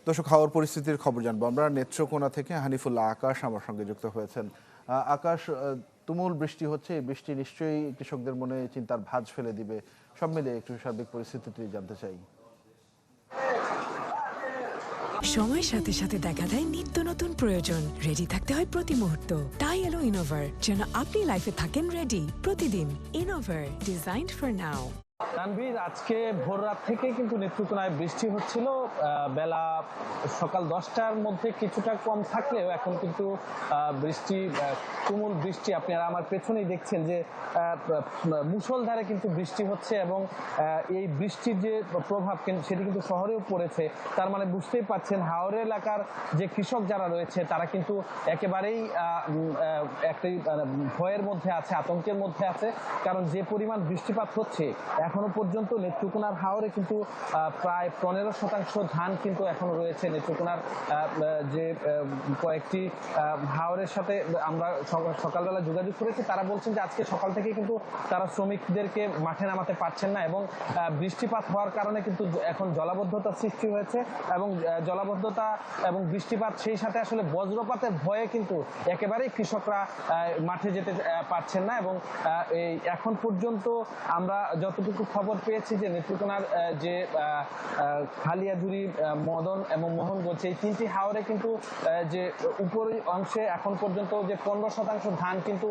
দর্শক, খাওয়ার পরিস্থিতির খবর জানবো আমরা নেত্রকোনা থেকে। হানিফুল্লাহ আকাশ আমার সঙ্গে যুক্ত হয়েছেন। আকাশ, তুমুল বৃষ্টি হচ্ছে, এই বৃষ্টি নিশ্চয়ই কৃষকদের মনে চিন্তার ভাঁজ ফেলে দিবে। সব মিলে একটু সার্বিক পরিস্থিতিটি জানতে চাই। সময়ের সাথে সাথে দেখা দেয় নিত্য নতুন প্রয়োজন। রেডি থাকতে হয় প্রতি মুহূর্ত। তাই এলো ইনোভার, যেন আপনি লাইফে থাকেন রেডি প্রতিদিন। Innova, designed for now. Tanvir, আজকে ভোর রাত থেকে কিন্তু নেত্রকোনায় বৃষ্টি হচ্ছিল। বেলা সকাল 10টার মধ্যে কিছুটা কম থাকলেও এখন কিন্তু বৃষ্টি, তুমুল বৃষ্টি। আপনারা আমার পেছনেই দেখছেন যে মুষলধারে কিন্তু বৃষ্টি হচ্ছে এবং এই বৃষ্টির যে প্রভাব সেটি কিন্তু শহরেও পড়েছে। তার মানে বুঝতেই পারছেন হাওড় এলাকার যে কৃষক যারা রয়েছে তারা কিন্তু একেবারেই একটি ভয়ের মধ্যে আছে, আতঙ্কের মধ্যে আছে। কারণ যে পরিমাণ বৃষ্টিপাত হচ্ছে, এখনো পর্যন্ত নেত্রকোনার হাওরে কিন্তু প্রায় 15% ধান কিন্তু এখনো রয়েছে। নেত্রকোনার যে কয়েকটি হাওরের সাথে আমরা সকালবেলা যোগাযোগ করেছি, তারা বলছেন যে আজকে সকাল থেকে কিন্তু তারা শ্রমিকদেরকে মাঠে নামাতে পারছেন না এবং বৃষ্টিপাত হওয়ার কারণে কিন্তু এখন জলাবদ্ধতার সৃষ্টি হয়েছে এবং জলাবদ্ধতা এবং বৃষ্টিপাত সেই সাথে আসলে বজ্রপাতের ভয়ে কিন্তু একেবারেই কৃষকরা মাঠে যেতে পারছেন না। এবং এই এখন পর্যন্ত আমরা যতটুকু খবর পেয়েছি যে নেত্রকোনার যে খালিয়াজুড়ি, মদন এবং মোহনগঞ্জ, এই তিনটি হাওরে কিন্তু যে উপরের অংশে এখন পর্যন্ত যে 15% ধান কিন্তু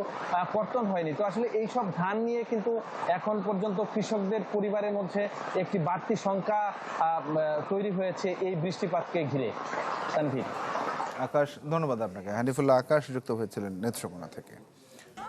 কর্তন হয়নি। তো আসলে এই সব ধান নিয়ে কিন্তু এখন পর্যন্ত কৃষকদের পরিবারের মধ্যে একটি বাড়তি সংখ্যা তৈরি হয়েছে এই বৃষ্টিপাতকে ঘিরে। তানভীর। আকাশ, ধন্যবাদ আপনাকে। হানিফুল্লাহ আকাশ যুক্ত হয়েছিলেন নেত্রকোনা থেকে।